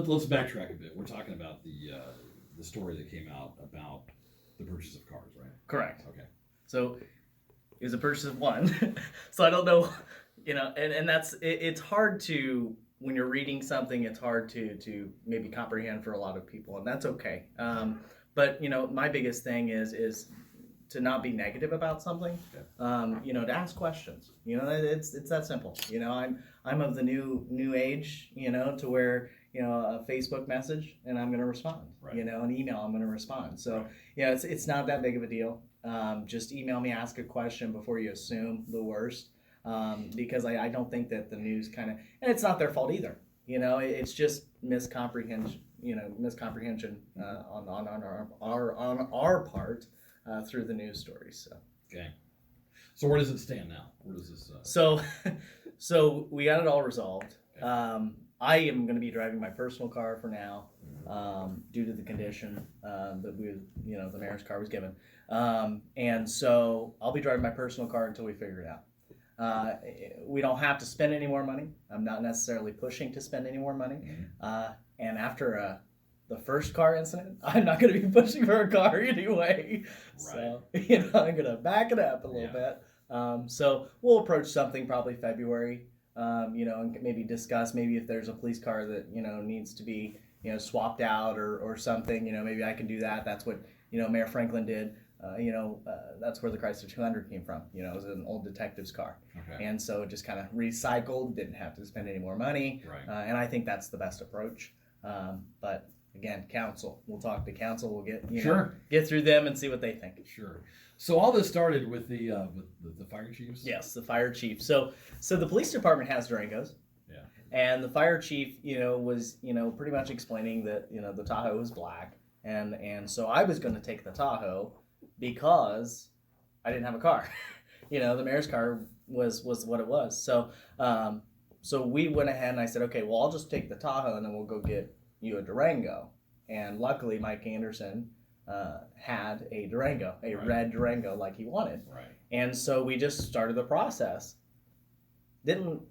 let's backtrack a bit. We're talking about the story that came out about the purchase of cars, right? Correct. Okay. So it was a purchase of one. So I don't know, and it's hard to, when you're reading something, it's hard to maybe comprehend for a lot of people, and that's okay. But my biggest thing is to not be negative about something. Okay. To ask questions. It's that simple. I'm of the new age. To where a Facebook message and I'm going to respond. Right. An email I'm going to respond. So right. It's not that big of a deal. Just email me, ask a question before you assume the worst. Because I don't think that the news and it's not their fault either. It's just miscomprehension. Miscomprehension on our part through the news stories. So. Okay. So where does it stand now? Where does this? So we got it all resolved. Okay. I am going to be driving my personal car for now, due to the condition that the mayor's car was given, and so I'll be driving my personal car until we figure it out. We don't have to spend any more money. I'm not necessarily pushing to spend any more money. Mm-hmm. And after the first car incident, I'm not going to be pushing for a car anyway. Right. So I'm going to back it up a little bit. So we'll approach something probably February. And maybe discuss maybe if there's a police car that needs to be swapped out or something. Maybe I can do that. That's what Mayor Franklin did. That's where the Chrysler 200 came from. It was an old detective's car. Okay. And so it just kind of recycled, didn't have to spend any more money. Right. And I think that's the best approach. But again, council. We'll talk to council. We'll get through them and see what they think. Sure. So all this started with the fire chiefs? Yes, the fire chief. So the police department has Durangos. Yeah. And the fire chief, was, pretty much explaining that, the Tahoe was black. And so I was going to take the Tahoe because I didn't have a car. The mayor's car was what it was. So we went ahead and I said, okay, well, I'll just take the Tahoe and then we'll go get you a Durango. And luckily Mike Anderson had a Durango, a right. red Durango like he wanted. Right. And so we just started the process. Didn't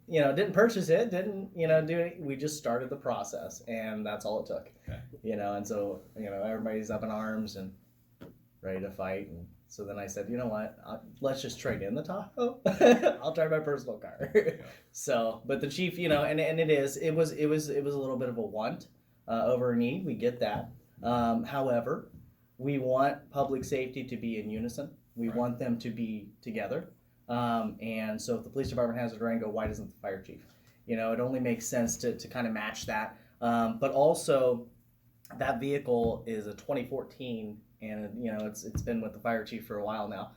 purchase it, didn't do it. We just started the process, and that's all it took. Okay. And so, everybody's up in arms and ready to fight. And so then I said, you know what, let's just trade in the Tahoe. I'll drive my personal car. Okay. So, but the chief, and it was a little bit of a want over a need. We get that. However, we want public safety to be in unison. We right. want them to be together. And so if the police department has a Durango, why doesn't the fire chief? It only makes sense to kind of match that. But also, that vehicle is a 2014, and it's been with the fire chief for a while now.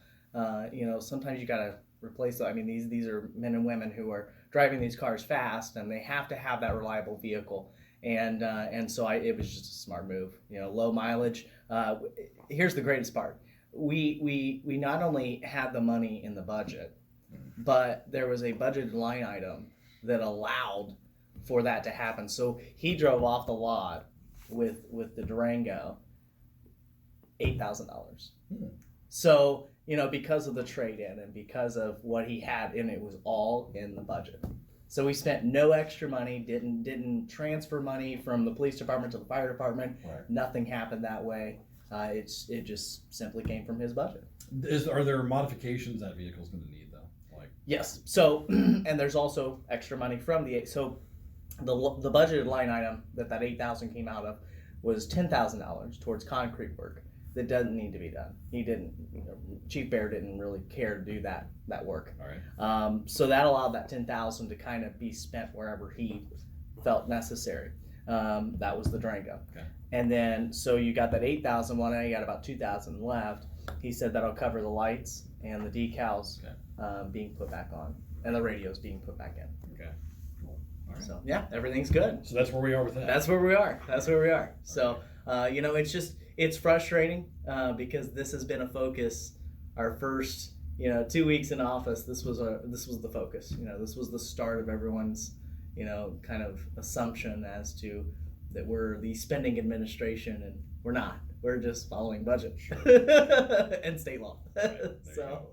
Sometimes you got to replace it. I mean, these are men and women who are driving these cars fast, and they have to have that reliable vehicle. And so it was just a smart move. Low mileage. Here's the greatest part. We not only had the money in the budget, but there was a budgeted line item that allowed for that to happen. So he drove off the lot with the Durango, $8,000. So because of the trade-in and because of what he had, and it was all in the budget. So we spent no extra money, didn't transfer money from the police department to the fire department. Right. Nothing happened that way. It just simply came from his budget. Are there modifications that vehicle's going to need though? Yes. So and there's also extra money from the budgeted line item that $8,000 came out of was $10,000 towards concrete work that doesn't need to be done. He didn't. Chief Bear didn't really care to do that work. All right. So that allowed that $10,000 to kind of be spent wherever he felt necessary. That was the Durango. Okay. And then so you got that $8,000 one, and you got about $2,000 left. He said that'll cover the lights and the decals being put back on, and the radios being put back in. Okay. Cool. All right. So yeah, everything's good. So that's where we are with that. That's where we are. So it's frustrating because this has been a focus. Our first 2 weeks in office, this was the focus. This was the start of everyone's kind of assumption as to that we're the spending administration, and we're not. We're just following budget and state law. Right, so